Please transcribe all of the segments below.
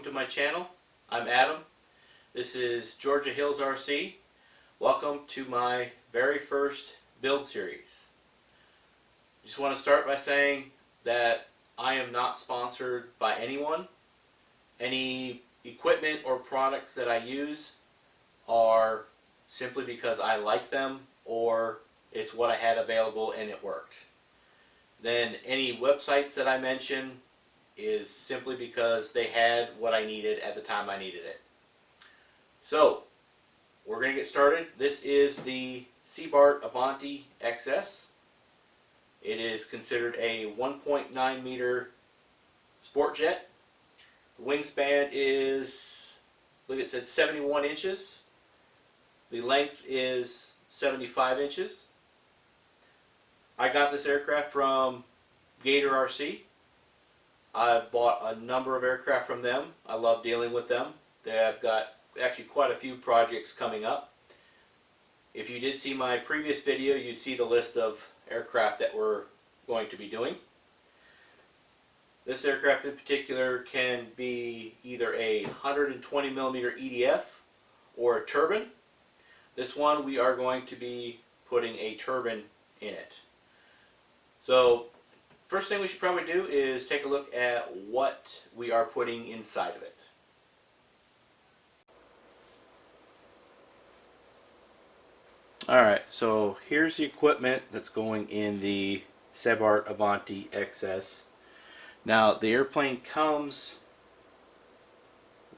to my channel. I'm Adam. This is Georgia Hills RC. Welcome to my very first build series. Just want to start by saying that I am not sponsored by anyone. Any equipment or products that I use are simply because I like them or it's what I had available and it worked. Then any websites that I mention is simply because they had what I needed at the time I needed it. So, we're going to get started. This is the Sebart Avanti XS. It is considered a 1.9 meter sport jet. The wingspan is, I believe it said 71 inches. The length is 75 inches. I got this aircraft from Gator RC. I've bought a number of aircraft from them. I love dealing with them. They've got actually quite a few projects coming up. If you did see my previous video, you'd see the list of aircraft that we're going to be doing. This aircraft in particular can be either a 120 millimeter EDF or a turbine. This one we are going to be putting a turbine in it. So first thing we should probably do is take a look at what we are putting inside of it. Alright, so here's the equipment that's going in the Sebart Avanti XS. Now the airplane comes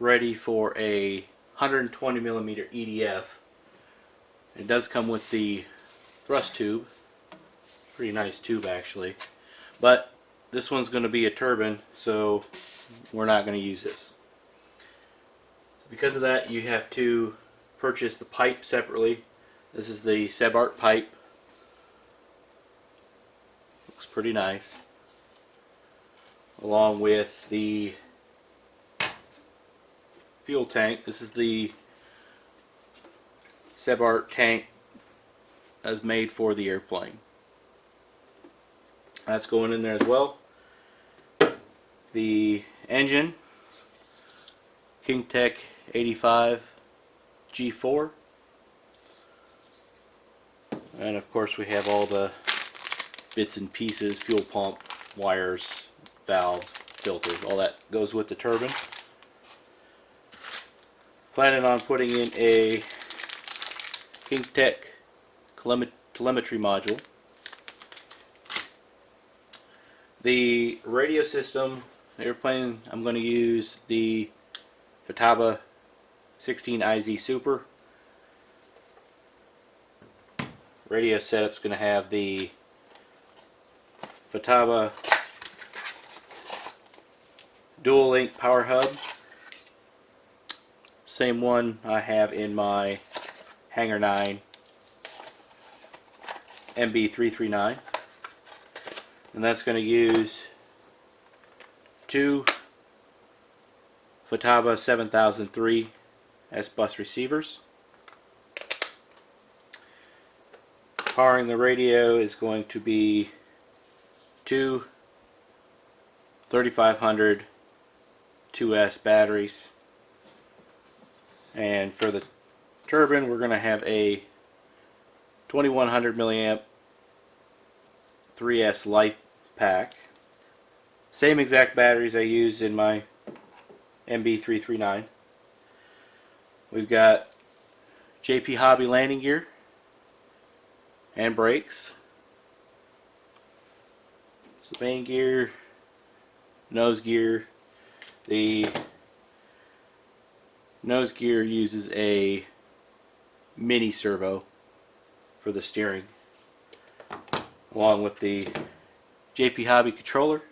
ready for a 120 millimeter EDF. It does come with the thrust tube. Pretty nice tube actually. But this one's going to be a turbine, so we're not going to use this. Because of that, you have to purchase the pipe separately. This is the Sebart pipe. Looks pretty nice. Along with the fuel tank. This is the Sebart tank as made for the airplane. That's going in there as well. The engine, Kingtech K85 G4. And of course we have all the bits and pieces, fuel pump, wires, valves, filters, all that goes with the turbine. Planning on putting in a Kingtech telemetry module. The radio system, the airplane, I'm going to use the Futaba 16IZ Super. Radio setup's going to have the Futaba dual link power hub. Same one I have in my Hangar 9 MB339. And that's going to use two Futaba 7003 S-bus receivers. Powering the radio is going to be two 3500 2S batteries. And for the turbine, we're going to have a 2100 milliamp 3S life pack. Same exact batteries I used in my MB339. We've got JP Hobby landing gear and brakes. So main gear, nose gear. The nose gear uses a mini servo for the steering, along with the JP Hobby controller.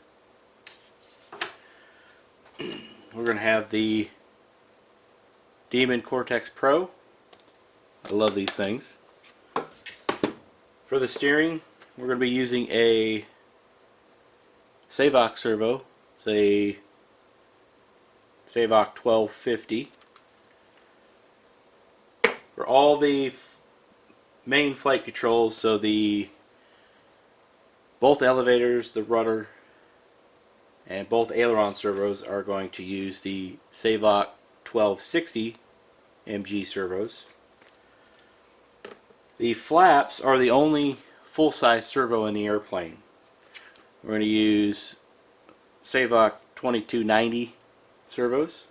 We're going to have the Demon Cortex Pro. I love these things. For the steering, we're going to be using a Savox servo. It's a Savox 1250. For all the main flight controls, so both elevators, the rudder, and both aileron servos are going to use the Savox 1260 MG servos. The flaps are the only full-size servo in the airplane. We're going to use Savox 2290 servos.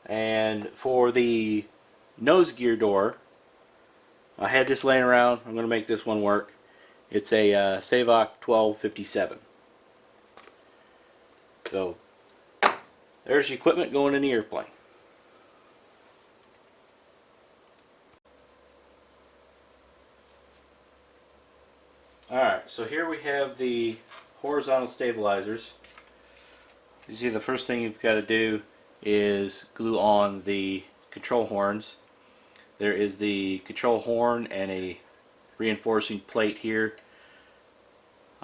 And for the nose gear door, I had this laying around. I'm going to make this one work. It's a Savox 1257. So there's the equipment going in the airplane. Alright, so here we have the horizontal stabilizers. You see, the first thing you've got to do is glue on the control horns. There is the control horn and a reinforcing plate here.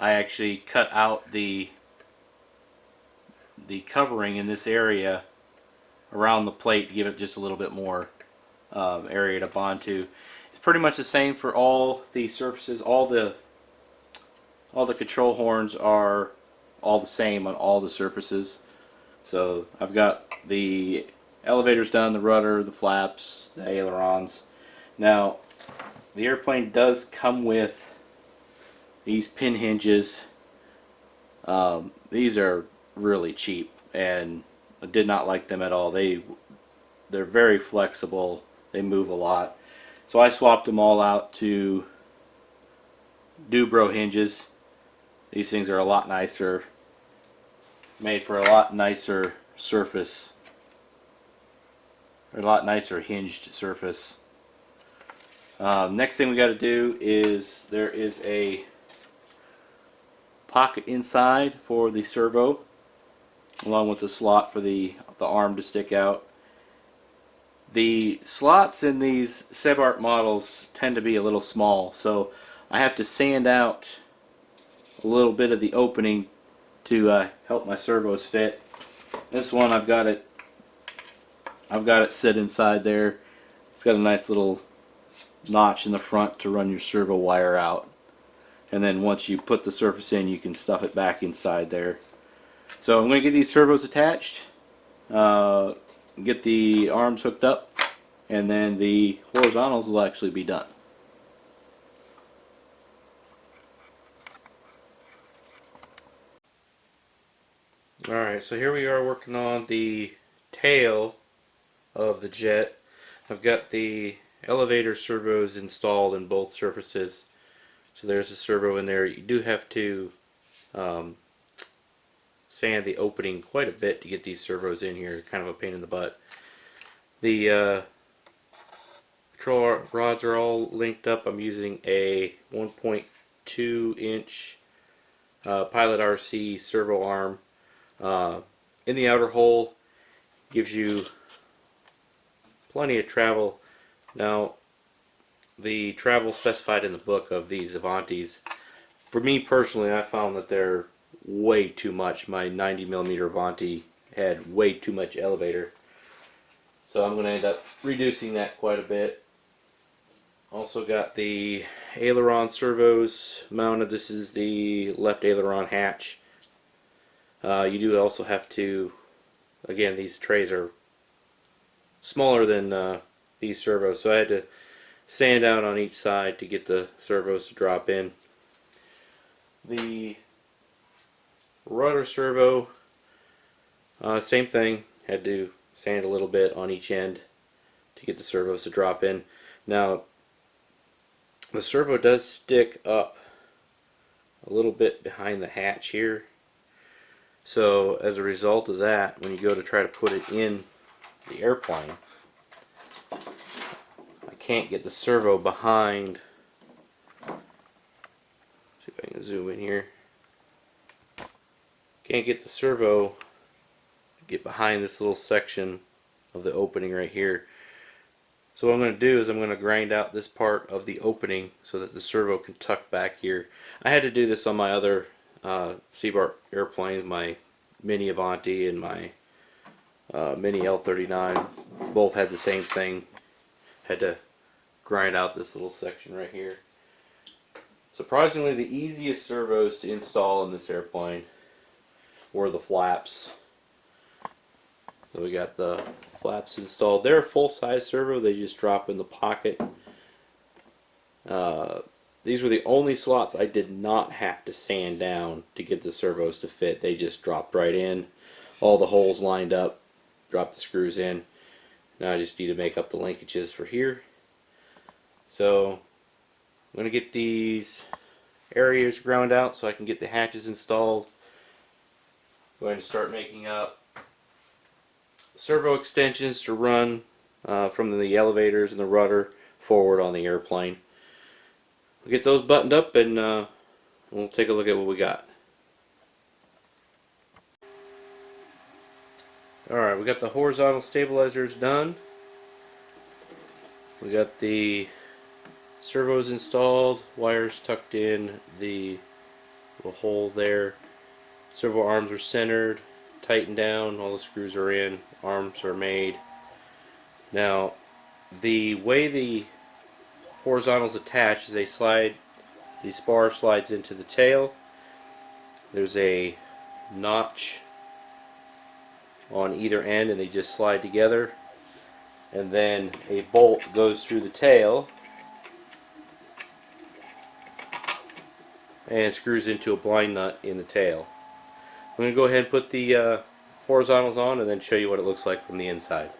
I actually cut out the covering in this area around the plate to give it just a little bit more area to bond to. It's pretty much the same for all the surfaces. All the control horns are all the same on all the surfaces. So I've got the elevators done, the rudder, the flaps, the ailerons. Now the airplane does come with these pin hinges. These are really cheap, and I did not like them at all. They're very flexible. They move a lot. So I swapped them all out to Dubro hinges. These things are a lot nicer, made for a lot nicer surface, or a lot nicer hinged surface. Next thing we got to do is there is a pocket inside for the servo, along with the slot for the arm to stick out. The slots in these Sebart models tend to be a little small, so I have to sand out a little bit of the opening to help my servos fit. This one I've got it sit inside there. It's got a nice little notch in the front to run your servo wire out, and then once you put the surface in, you can stuff it back inside there. So I'm going to get these servos attached, get the arms hooked up, and then the horizontals will actually be done. Alright, so here we are working on the tail of the jet. I've got the elevator servos installed in both surfaces. So there's a servo in there. You do have to sand the opening quite a bit to get these servos in here. Kind of a pain in the butt. The control rods are all linked up. I'm using a 1.2 inch Pilot RC servo arm. In the outer hole, gives you plenty of travel. Now, the travel specified in the book of these Avantis, for me personally, I found that they're way too much. My 90mm Avanti had way too much elevator, so I'm going to end up reducing that quite a bit. Also got the aileron servos mounted. This is the left aileron hatch. You do also have to, again, these trays are smaller than these servos, so I had to sand out on each side to get the servos to drop in. The rudder servo, same thing, had to sand a little bit on each end to get the servos to drop in. Now, the servo does stick up a little bit behind the hatch here. So as a result of that, when you go to try to put it in the airplane, I can't get the servo behind. See if I can zoom in here. Can't get the servo to get behind this little section of the opening right here. So what I'm going to do is I'm going to grind out this part of the opening so that the servo can tuck back here. I had to do this on my other Sebart airplanes, my Mini Avanti and my Mini L39. Both had the same thing. Had to grind out this little section right here. Surprisingly, the easiest servos to install in this airplane were the flaps. So we got the flaps installed. They're a full-size servo. They just drop in the pocket. These were the only slots I did not have to sand down to get the servos to fit. They just dropped right in. All the holes lined up. Drop the screws in. Now I just need to make up the linkages for here. So I'm going to get these areas ground out so I can get the hatches installed. Go ahead and start making up servo extensions to run from the elevators and the rudder forward on the airplane. We'll get those buttoned up and we'll take a look at what we got. Alright, we got the horizontal stabilizers done. We got the servos installed, wires tucked in the little hole there. Servo arms are centered, tightened down, all the screws are in, arms are made. Now, the way the horizontals attach is they slide, the spar slides into the tail. There's a notch on either end and they just slide together, and then a bolt goes through the tail and screws into a blind nut in the tail. I'm going to go ahead and put the horizontals on and then show you what it looks like from the inside.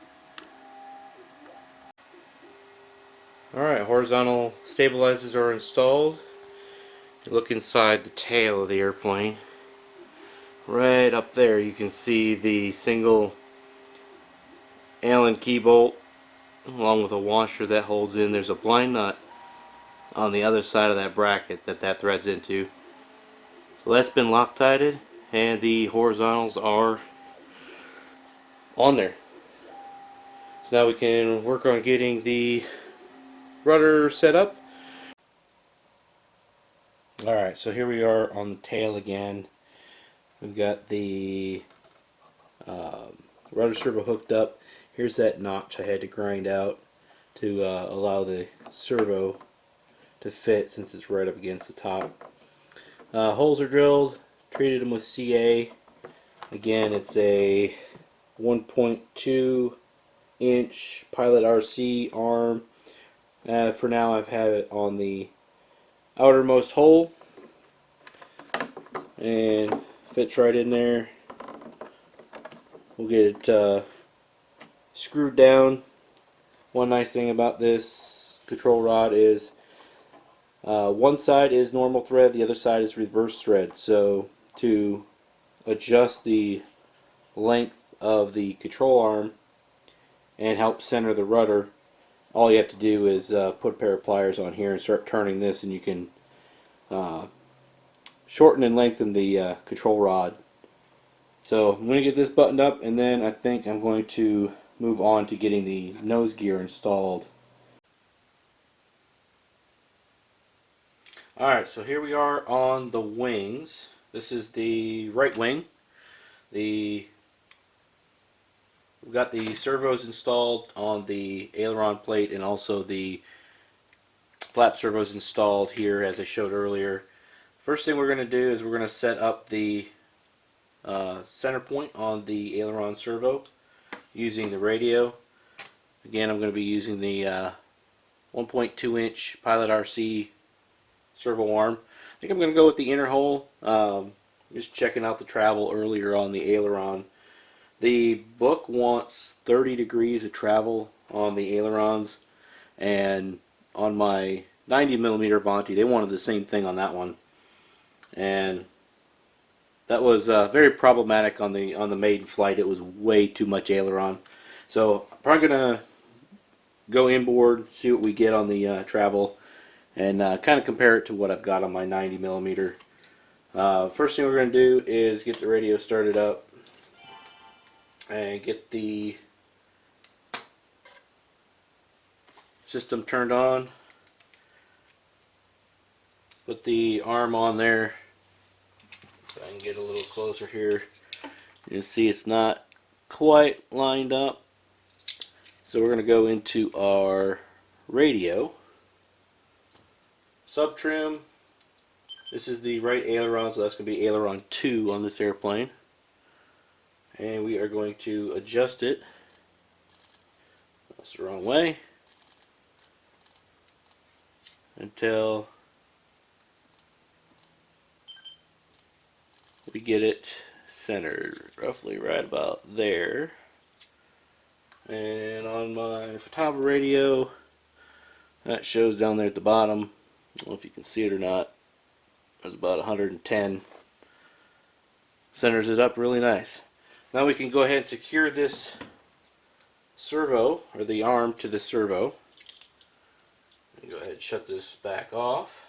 Alright, horizontal stabilizers are installed. You look inside the tail of the airplane. Right up there you can see the single Allen key bolt along with a washer that holds in. There's a blind nut on the other side of that bracket that threads into. So that's been Loctited and the horizontals are on there. So now we can work on getting the rudder set up. Alright, so here we are on the tail again. We've got the rudder servo hooked up. Here's that notch I had to grind out to allow the servo to fit since it's right up against the top. Holes are drilled, treated them with CA. Again, it's a 1.2 inch Pilot RC arm. For now I've had it on the outermost hole and fits right in there. We'll get it screwed down. One nice thing about this control rod is one side is normal thread, the other side is reverse thread. So to adjust the length of the control arm and help center the rudder, all you have to do is put a pair of pliers on here and start turning this, and you can shorten and lengthen the control rod. So I'm going to get this buttoned up, and then I think I'm going to move on to getting the nose gear installed. Alright, so here we are on the wings. This is the right wing. We've got the servos installed on the aileron plate, and also the flap servos installed here as I showed earlier. First thing we're going to do is we're going to set up the center point on the aileron servo using the radio. Again, I'm going to be using the 1.2 inch Pilot RC servo arm. I think I'm going to go with the inner hole. Just checking out the travel earlier on the aileron. The book wants 30 degrees of travel on the ailerons, and on my 90mm Avanti they wanted the same thing on that one, and that was very problematic on the maiden flight. It was way too much aileron. So I'm probably gonna go inboard, see what we get on the travel, and kind of compare it to what I've got on my 90mm. First thing we're going to do is get the radio started up and get the system turned on. Put the arm on there so I can get a little closer here. You can see it's not quite lined up. So we're going to go into our radio, sub trim, This is the right aileron, so that's going to be aileron 2 on this airplane. And we are going to adjust it. That's the wrong way. Until we get it centered, roughly right about there. And on my Futaba radio, that shows down there at the bottom. I don't know if you can see it or not. There's about 110. Centers it up really nice. Now we can go ahead and secure this servo, or the arm to the servo. Go ahead and shut this back off.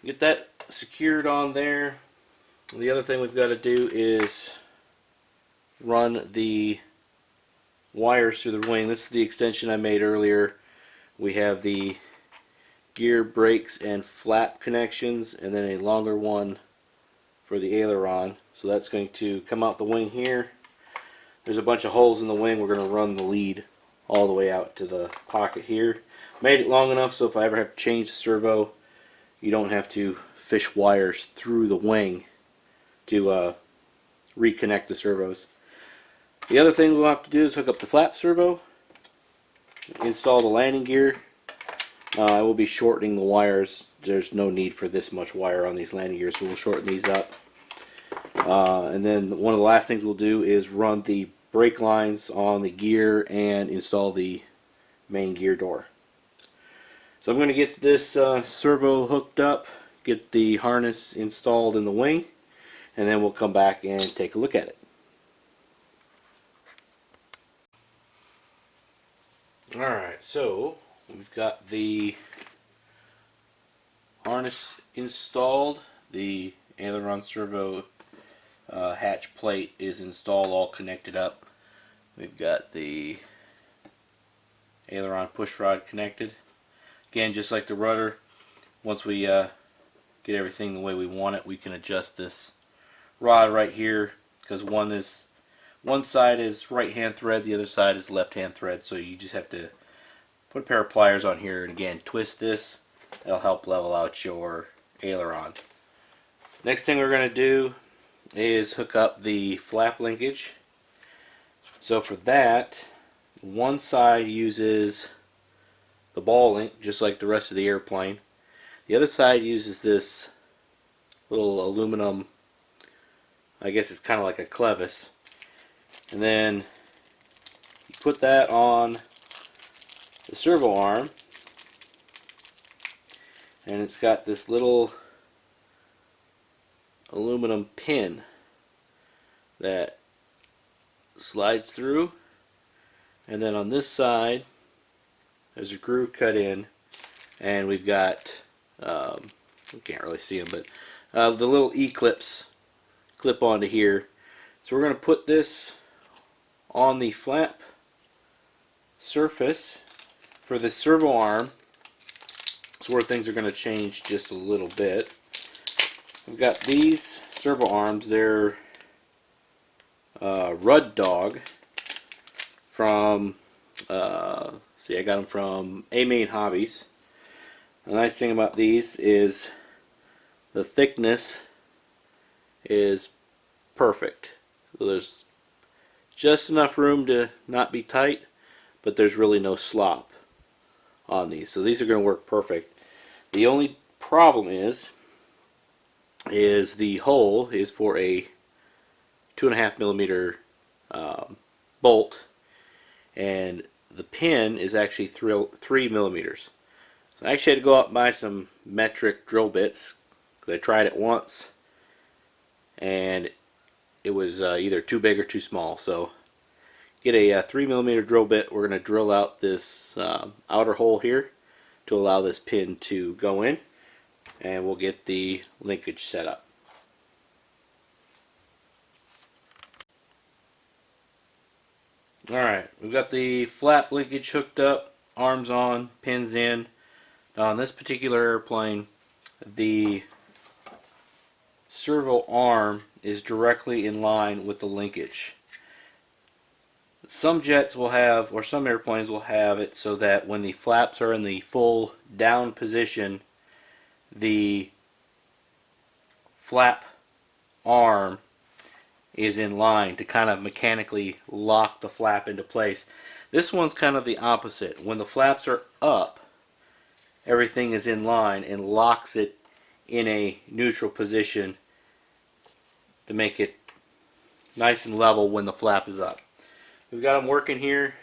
Get that secured on there. The other thing we've got to do is run the wires through the wing. This is the extension I made earlier. We have the gear, brakes, and flap connections, and then a longer one for the aileron. So that's going to come out the wing here. There's a bunch of holes in the wing. We're going to run the lead all the way out to the pocket here. Made it long enough so if I ever have to change the servo, you don't have to fish wires through the wing to reconnect the servos. The other thing we'll have to do is hook up the flap servo, install the landing gear. I will be shortening the wires. There's no need for this much wire on these landing gears, so we'll shorten these up. And then one of the last things we'll do is run the brake lines on the gear and install the main gear door. So I'm going to get this servo hooked up, get the harness installed in the wing, and then we'll come back and take a look at it. Alright, so we've got the harness installed. The aileron servo hatch plate is installed, all connected up. We've got the aileron push rod connected. Again, just like the rudder, once we get everything the way we want it, we can adjust this rod right here, because one side is right hand thread, the other side is left hand thread, so you just have to put a pair of pliers on here and again twist this. That'll help level out your aileron. Next thing we're going to do is hook up the flap linkage. So for that, one side uses the ball link just like the rest of the airplane. The other side uses this little aluminum, I guess it's kind of like a clevis. And then you put that on the servo arm, and it's got this little aluminum pin that slides through, and then on this side there's a groove cut in, and we've got we can't really see them, but the little E-clips clip onto here. So we're going to put this on the flap surface for the servo arm. That's where things are going to change just a little bit. We've got these servo arms. They're Rudder from I got them from A-Main Hobbies. The nice thing about these is the thickness is perfect. So there's just enough room to not be tight, but there's really no slop on these. So these are going to work perfect. The only problem is the hole is for a 2.5 millimeter bolt, and the pin is actually 3 millimeters. So I actually had to go out and buy some metric drill bits because I tried it once and it was either too big or too small. So get a 3 millimeter drill bit. We're going to drill out this outer hole here to allow this pin to go in, and we'll get the linkage set up. Alright, we've got the flap linkage hooked up, arms on, pins in. Now on this particular airplane, the servo arm is directly in line with the linkage. some jets will have, or some airplanes will have it so that when the flaps are in the full down position, the flap arm is in line to kind of mechanically lock the flap into place. This one's kind of the opposite. When the flaps are up, everything is in line and locks it in a neutral position to make it nice and level when the flap is up. We've got them working here.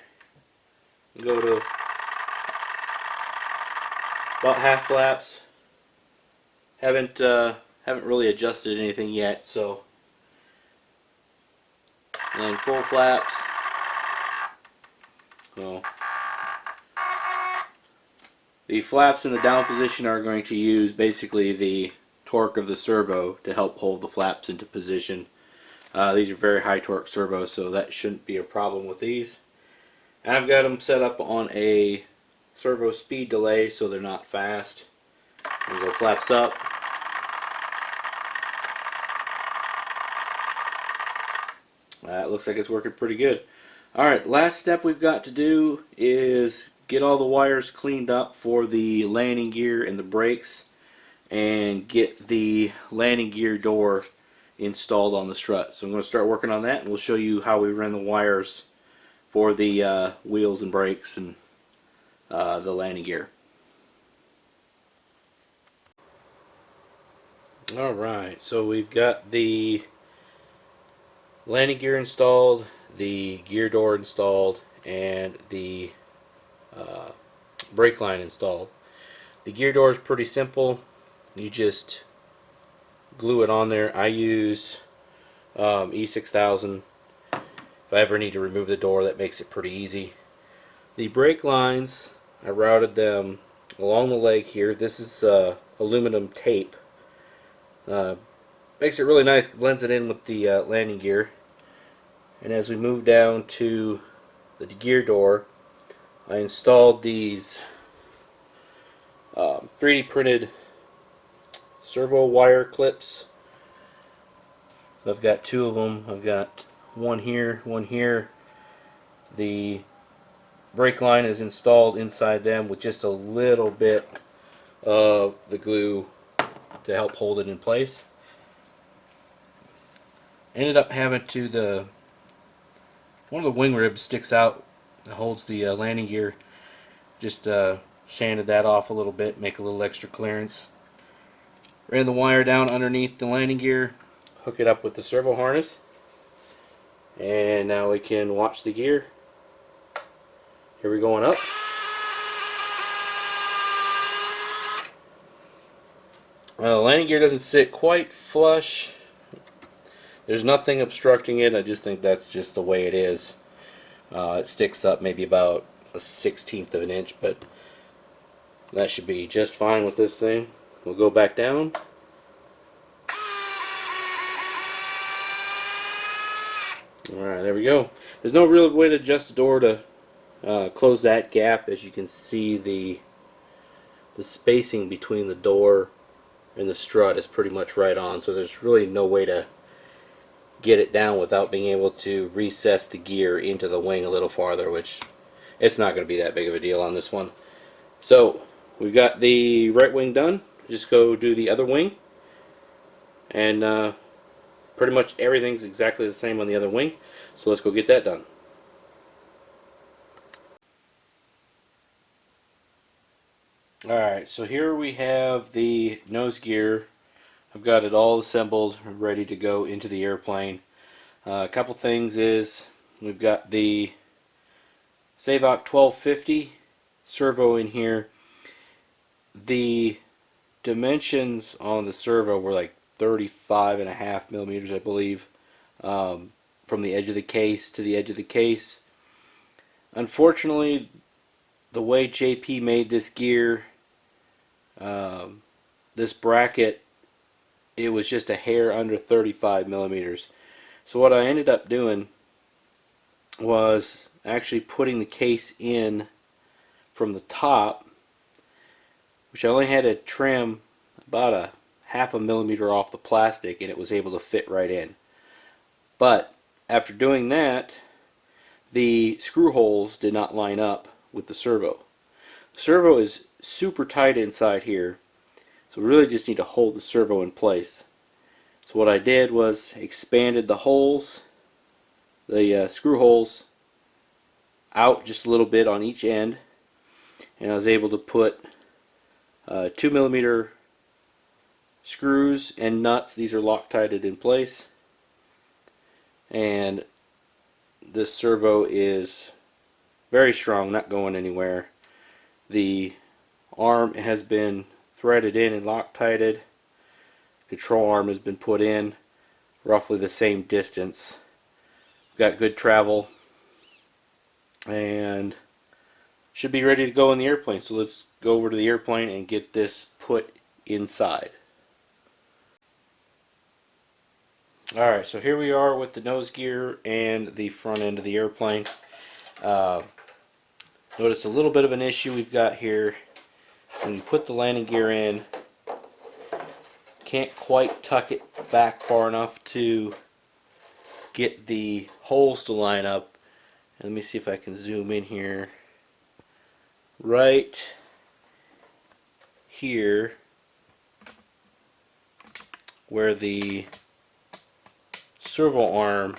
Go to about half flaps. Haven't really adjusted anything yet, so. And then full flaps. So the flaps in the down position are going to use basically the torque of the servo to help hold the flaps into position. These are very high torque servos, so that shouldn't be a problem with these. And I've got them set up on a servo speed delay so they're not fast. And go flaps up. It looks like it's working pretty good. Alright, last step we've got to do is get all the wires cleaned up for the landing gear and the brakes, and get the landing gear door installed on the strut. So I'm going to start working on that, and we'll show you how we run the wires for the wheels and brakes and the landing gear. Alright, so we've got the landing gear installed, the gear door installed, and the brake line installed. The gear door is pretty simple. You just glue it on there. I use E6000. If I ever need to remove the door, that makes it pretty easy. The brake lines, I routed them along the leg here. This is aluminum tape. Makes it really nice, blends it in with the landing gear. And as we move down to the gear door, I installed these 3D printed servo wire clips. I've got two of them. I've got one here, one here. The brake line is installed inside them with just a little bit of the glue to help hold it in place. Ended up having to one of the wing ribs sticks out that holds the landing gear. Just sanded that off a little bit, make a little extra clearance. Ran the wire down underneath the landing gear, hook it up with the servo harness, and now we can watch the gear. Here we're going up. The landing gear doesn't sit quite flush. There's nothing obstructing it. I just think that's just the way it is. It sticks up maybe about a 1/16 of an inch, but that should be just fine with this thing. We'll go back down. Alright, there we go. There's no real way to adjust the door to close that gap. As you can see, the spacing between the door and the strut is pretty much right on, so there's really no way to get it down without being able to recess the gear into the wing a little farther, which it's not going to be that big of a deal on this one. So we've got the right wing done. Just go do the other wing, and pretty much everything's exactly the same on the other wing. So let's go get that done. Alright, so here we have the nose gear. I've got it all assembled, ready to go into the airplane. A couple things is, we've got the Savox 1250 servo in here. The dimensions on the servo were like 35.5 millimeters, I believe, from the edge of the case to the edge of the case. Unfortunately, the way JP made this gear, this bracket, it was just a hair under 35 millimeters. So what I ended up doing was actually putting the case in from the top, which I only had to trim about a 1/2 millimeter off the plastic, and it was able to fit right in. But after doing that, the screw holes did not line up with the servo. The servo is super tight inside here, so we really just need to hold the servo in place. So what I did was expanded the holes, the screw holes, out just a little bit on each end, and I was able to put 2mm screws and nuts. These are Loctited in place, and this servo is very strong, not going anywhere. The arm has been threaded in and Loctited. Control arm has been put in roughly the same distance. Got good travel and should be ready to go in the airplane. So let's go over to the airplane and get this put inside. Alright, so here we are with the nose gear and the front end of the airplane. Notice a little bit of an issue we've got here. When you put the landing gear in, can't quite tuck it back far enough to get the holes to line up. And let me see if I can zoom in here. Right here, where the servo arm,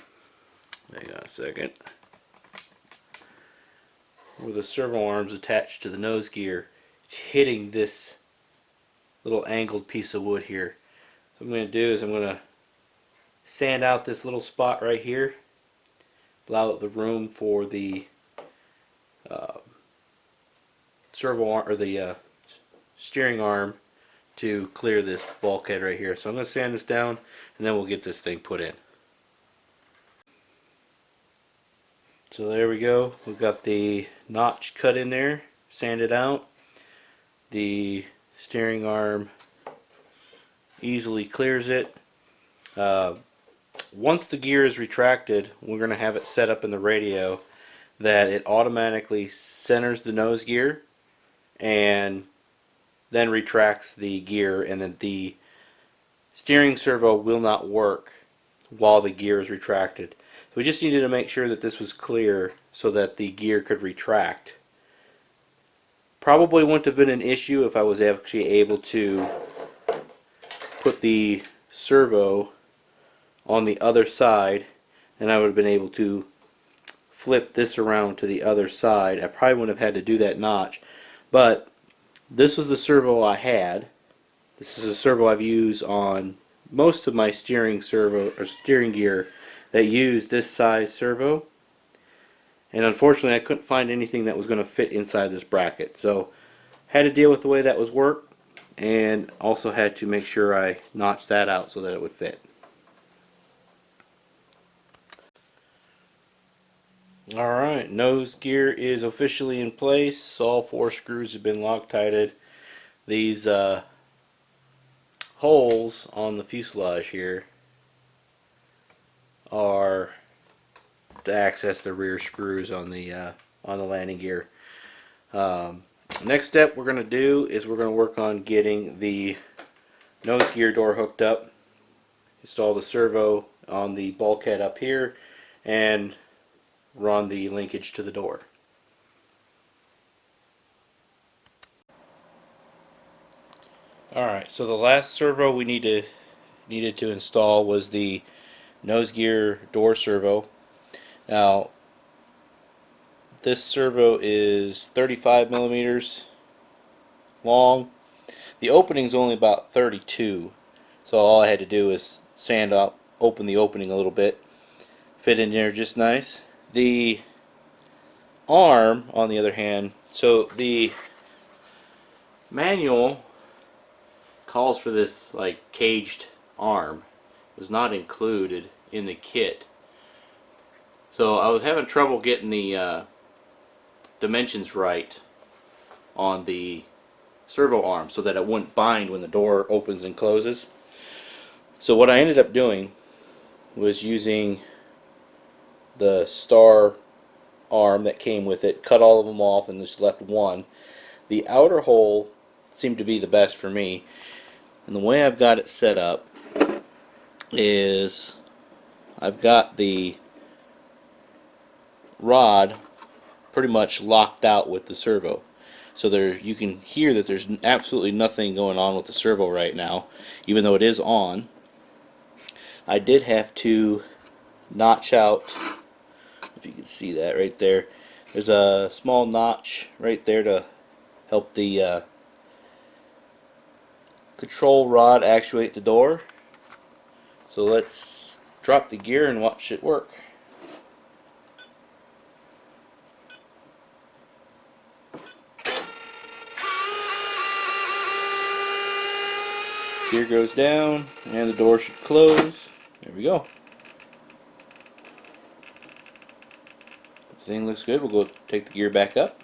hang on a second, where the servo arm's attached to the nose gear, it's hitting this little angled piece of wood here. What I'm going to do is I'm going to sand out this little spot right here, allow the room for the servo arm, or the steering arm, to clear this bulkhead right here. So I'm going to sand this down and then we'll get this thing put in. So there we go. We've got the notch cut in there, sanded out. The steering arm easily clears it. Once the gear is retracted, we're going to have it set up in the radio that it automatically centers the nose gear and then retracts the gear, and then the steering servo will not work while the gear is retracted. So we just needed to make sure that this was clear so that the gear could retract. Probably wouldn't have been an issue if I was actually able to put the servo on the other side, and I would have been able to flip this around to the other side. I probably wouldn't have had to do that notch, but this was the servo I had. This is a servo I've used on most of my steering servo or steering gear that use this size servo, and unfortunately I couldn't find anything that was going to fit inside this bracket, so had to deal with the way that was worked, and also had to make sure I notched that out so that it would fit. Alright, nose gear is officially in place. All 4 screws have been Loctited. These holes on the fuselage here are to access the rear screws on the landing gear. Next step we're going to do is we're going to work on getting the nose gear door hooked up, install the servo on the bulkhead up here, and run the linkage to the door. Alright, so the last servo we needed to install was the nose gear door servo. Now this servo is 35 millimeters long. The opening is only about 32, so all I had to do is sand up, open the opening a little bit, fit in there just nice. The arm, on the other hand, so the manual calls for this like caged arm. It was not included in the kit, so I was having trouble getting the dimensions right on the servo arm so that it wouldn't bind when the door opens and closes. So what I ended up doing was using the star arm that came with it, cut all of them off and just left one. The outer hole seemed to be the best for me, and the way I've got it set up is I've got the rod pretty much locked out with the servo. So there, you can hear that there's absolutely nothing going on with the servo right now, even though it is on. I did have to notch out, if you can see that right there, there's a small notch right there to help the control rod actuate the door. So let's drop the gear and watch it work. Gear goes down and the door should close. There we go. Everything looks good. We'll go take the gear back up.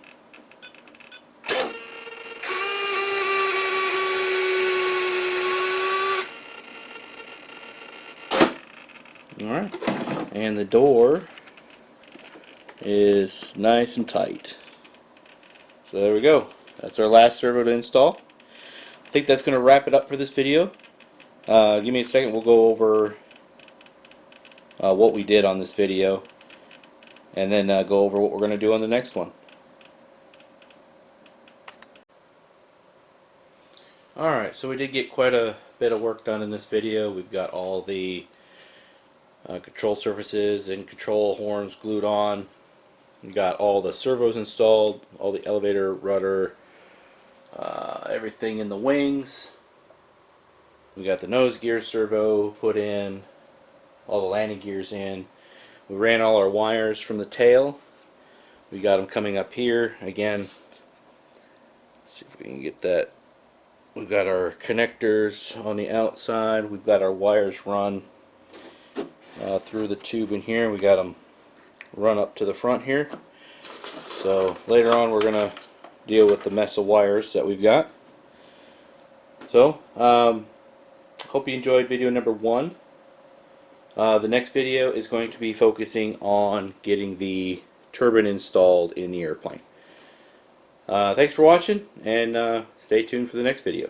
Alright, and the door is nice and tight. So there we go. That's our last servo to install. I think that's going to wrap it up for this video. Give me a second, we'll go over what we did on this video, and then go over what we're going to do on the next one. Alright, so we did get quite a bit of work done in this video. We've got all the control surfaces and control horns glued on. We got all the servos installed, all the elevator, rudder, everything in the wings. We got the nose gear servo put in, all the landing gears in. We ran all our wires from the tail. We got them coming up here again. Let's see if we can get that. We've got our connectors on the outside. We've got our wires run through the tube in here. We got them run up to the front here. So later on we're going to deal with the mess of wires that we've got. So hope you enjoyed video number 1. The next video is going to be focusing on getting the turbine installed in the airplane. Thanks for watching, and stay tuned for the next video.